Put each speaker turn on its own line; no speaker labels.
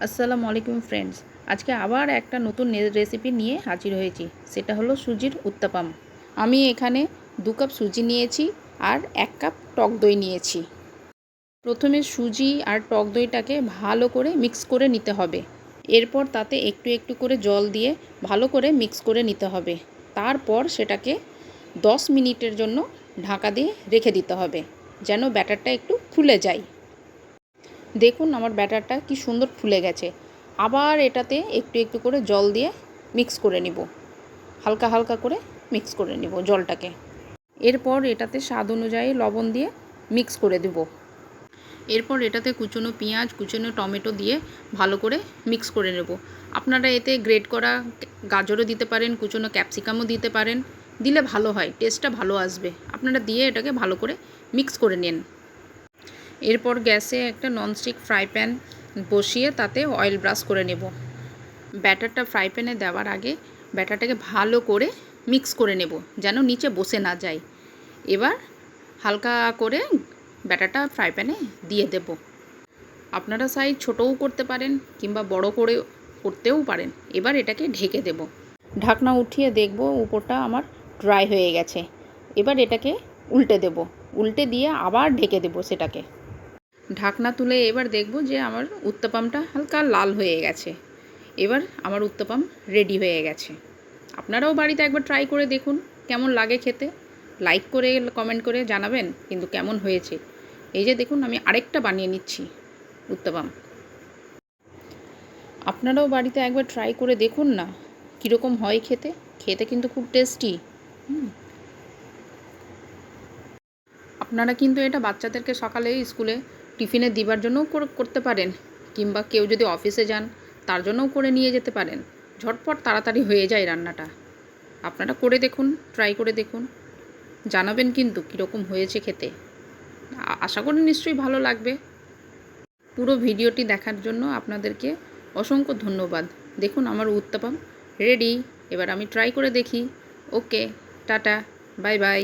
আসসালামু আলাইকুম ফ্রেন্ডস। আজকে আবার একটা নতুন রেসিপি নিয়ে হাজির হয়েছি, সেটা হলো সুজির উত্তাপাম। আমি এখানে 2 কাপ সুজি নিয়েছি আর 1 কাপ টক দই নিয়েছি। প্রথমে সুজি আর টক দইটাকে ভালো করে মিক্স করে নিতে হবে। এরপর তাতে একটু একটু করে জল দিয়ে ভালো করে মিক্স করে নিতে হবে। তারপর সেটাকে 10 মিনিটের জন্য ঢাকা দিয়ে রেখে দিতে হবে, যেন ব্যাটারটা একটু ফুলে যায়। দেখুন আমার ব্যাটারটা কি সুন্দর ফুলে গেছে। আবার এটাতে একটু একটু করে জল দিয়ে মিক্স করে নিব, হালকা হালকা করে মিক্স করে নিব জলটাকে। এরপর এটাতে স্বাদ অনুযায়ী লবণ দিয়ে মিক্স করে দেব। এরপর এটাতে কুচনো পেঁয়াজ, কুচনো টমেটো দিয়ে ভালো করে মিক্স করে নেব। আপনারা এতে গ্রেট করা গাজরও দিতে পারেন, কুচনো ক্যাপসিকামও দিতে পারেন, দিলে ভালো হয়, টেস্টটা ভালো আসবে। আপনারা দিয়ে এটাকে ভালো করে মিক্স করে নিন। এরপর গ্যাসে একটা ননস্টিক ফ্রাই প্যান বসিয়ে তাতে অয়েল ব্রাশ করে নেব। ব্যাটারটা ফ্রাই প্যানে দেওয়ার আগে ব্যাটারটাকে ভালো করে মিক্স করে নেব, যেন নিচে বসে না যায়। এবার হালকা করে ব্যাটারটা ফ্রাই প্যানে দিয়ে দেব। আপনারা সাইজ ছোটও করতে পারেন কিংবা বড় করে করতেও পারেন। এবার এটাকে ঢেকে দেব। ঢাকনা উঠিয়ে দেখব উপরটা আমার ড্রাই হয়ে গেছে। এবার এটাকে উল্টে দেব, উল্টে দিয়ে আবার ঢেকে দেব সেটাকে। ঢাকনা তুলে এবার দেখব যে আমার উত্তাপামটা হালকা লাল হয়ে গেছে। এবার আমার উত্তাপাম রেডি হয়ে গেছে। আপনারাও বাড়িতে একবার ট্রাই করে দেখুন কেমন লাগে খেতে। লাইক করে কমেন্ট করে জানাবেন কিন্তু কেমন হয়েছে। এই যে দেখুন আমি আরেকটা বানিয়ে নিচ্ছি উত্তাপাম। আপনারাও বাড়িতে একবার ট্রাই করে দেখুন না কীরকম হয় খেতে। খেতে কিন্তু খুব টেস্টি। আপনারা কিন্তু এটা বাচ্চাদেরকে সকালে স্কুলে টিফিনে দিবার জন্যও করতে পারেন, কিংবা কেউ যদি অফিসে যান তার জন্যও করে নিয়ে যেতে পারেন। ঝটপট তাড়াতাড়ি হয়ে যায় রান্নাটা। আপনারা করে দেখুন, ট্রাই করে দেখুন, জানাবেন কিন্তু কীরকম হয়েছে খেতে। আশা করি নিশ্চয়ই ভালো লাগবে। পুরো ভিডিওটি দেখার জন্য আপনাদেরকে অসংখ্য ধন্যবাদ। দেখুন আমার উত্তাপাম রেডি। এবার আমি ট্রাই করে দেখি। ওকে, টাটা, বাই বাই।